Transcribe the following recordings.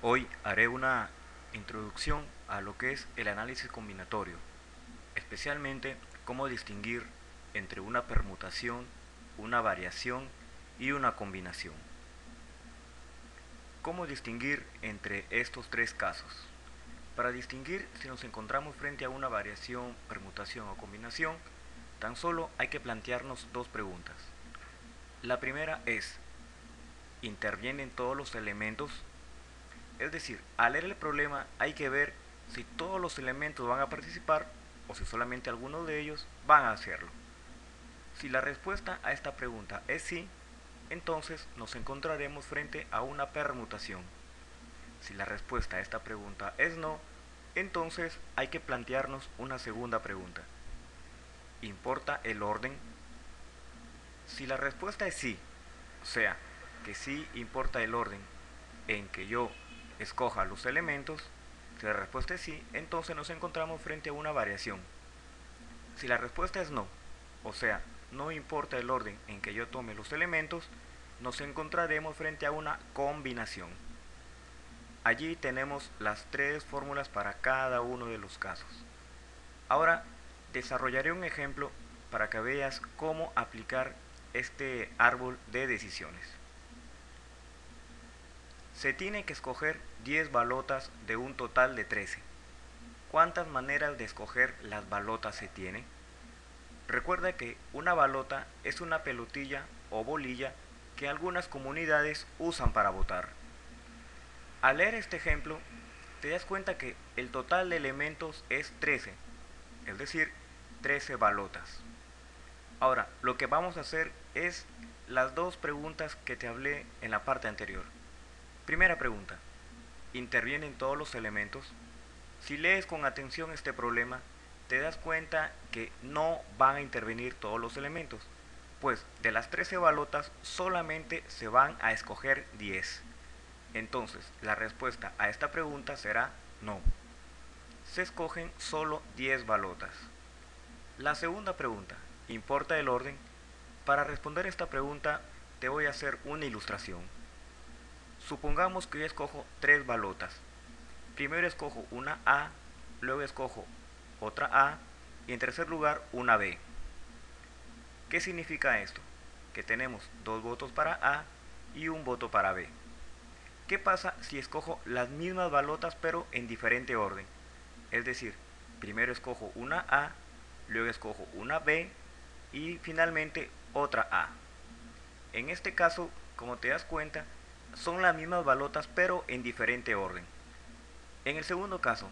Hoy haré una introducción a lo que es el análisis combinatorio, especialmente cómo distinguir entre una permutación, una variación y una combinación. ¿Cómo distinguir entre estos tres casos? Para distinguir si nos encontramos frente a una variación, permutación o combinación, tan solo hay que plantearnos dos preguntas. La primera es, ¿intervienen todos los elementos? Es decir, al leer el problema hay que ver si todos los elementos van a participar o si solamente algunos de ellos van a hacerlo. Si la respuesta a esta pregunta es sí, entonces nos encontraremos frente a una permutación. Si la respuesta a esta pregunta es no, entonces hay que plantearnos una segunda pregunta. ¿Importa el orden? Si la respuesta es sí, o sea, que sí importa el orden en que yo escoja los elementos, si la respuesta es sí, entonces nos encontramos frente a una variación. Si la respuesta es no, o sea, no importa el orden en que yo tome los elementos, nos encontraremos frente a una combinación. Allí tenemos las tres fórmulas para cada uno de los casos. Ahora desarrollaré un ejemplo para que veas cómo aplicar este árbol de decisiones. Se tiene que escoger 10 balotas de un total de 13. ¿Cuántas maneras de escoger las balotas se tiene? Recuerda que una balota es una pelotilla o bolilla que algunas comunidades usan para votar. Al leer este ejemplo, te das cuenta que el total de elementos es 13, es decir, 13 balotas. Ahora, lo que vamos a hacer es las dos preguntas que te hablé en la parte anterior. Primera pregunta, ¿intervienen todos los elementos? Si lees con atención este problema, te das cuenta que no van a intervenir todos los elementos, pues de las 13 balotas solamente se van a escoger 10. Entonces, la respuesta a esta pregunta será no. Se escogen solo 10 balotas. La segunda pregunta, ¿importa el orden? Para responder esta pregunta te voy a hacer una ilustración. Supongamos que yo escojo 3 balotas. Primero escojo una A, luego escojo otra A y en tercer lugar una B. ¿Qué significa esto? Que tenemos 2 votos para A y un voto para B. ¿Qué pasa si escojo las mismas balotas pero en diferente orden? Es decir, primero escojo una A, luego escojo una B y finalmente otra A. En este caso, como te das cuenta, son las mismas balotas pero en diferente orden. En el segundo caso,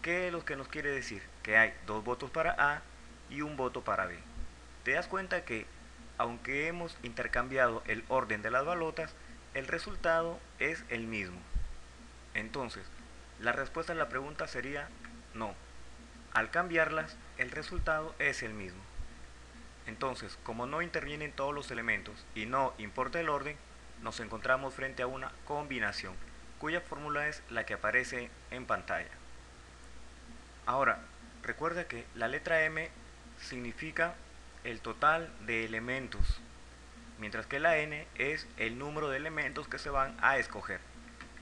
¿qué es lo que nos quiere decir? Que hay 2 votos para A y un voto para B. Te das cuenta que, aunque hemos intercambiado el orden de las balotas, el resultado es el mismo. Entonces, la respuesta a la pregunta sería no. Al cambiarlas, el resultado es el mismo. Entonces, como no intervienen todos los elementos y no importa el orden, nos encontramos frente a una combinación, cuya fórmula es la que aparece en pantalla. Ahora, recuerda que la letra M significa el total de elementos, mientras que la N es el número de elementos que se van a escoger.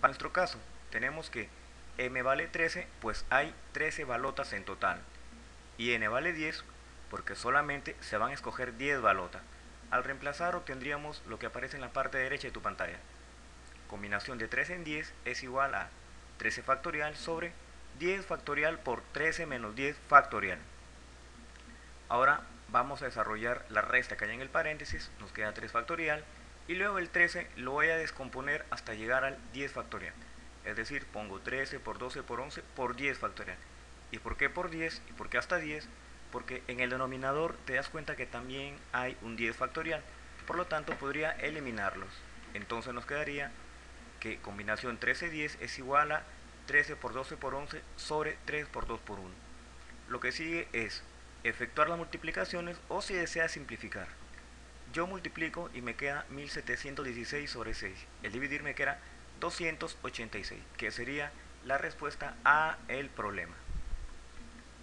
Para nuestro caso, tenemos que M vale 13, pues hay 13 balotas en total, y N vale 10, porque solamente se van a escoger 10 balotas. Al reemplazar obtendríamos lo que aparece en la parte derecha de tu pantalla. Combinación de 13 en 10 es igual a 13 factorial sobre 10 factorial por 13 menos 10 factorial. Ahora vamos a desarrollar la resta que hay en el paréntesis, nos queda 3 factorial, y luego el 13 lo voy a descomponer hasta llegar al 10 factorial. Es decir, pongo 13 por 12 por 11 por 10 factorial. ¿Y por qué por 10? ¿Y por qué hasta 10? Porque en el denominador te das cuenta que también hay un 10 factorial, por lo tanto podría eliminarlos. Entonces nos quedaría que combinación 13-10 es igual a 13 por 12 por 11 sobre 3 por 2 por 1. Lo que sigue es efectuar las multiplicaciones o si deseas simplificar. Yo multiplico y me queda 1716 sobre 6. El dividir me queda 286, que sería la respuesta a el problema.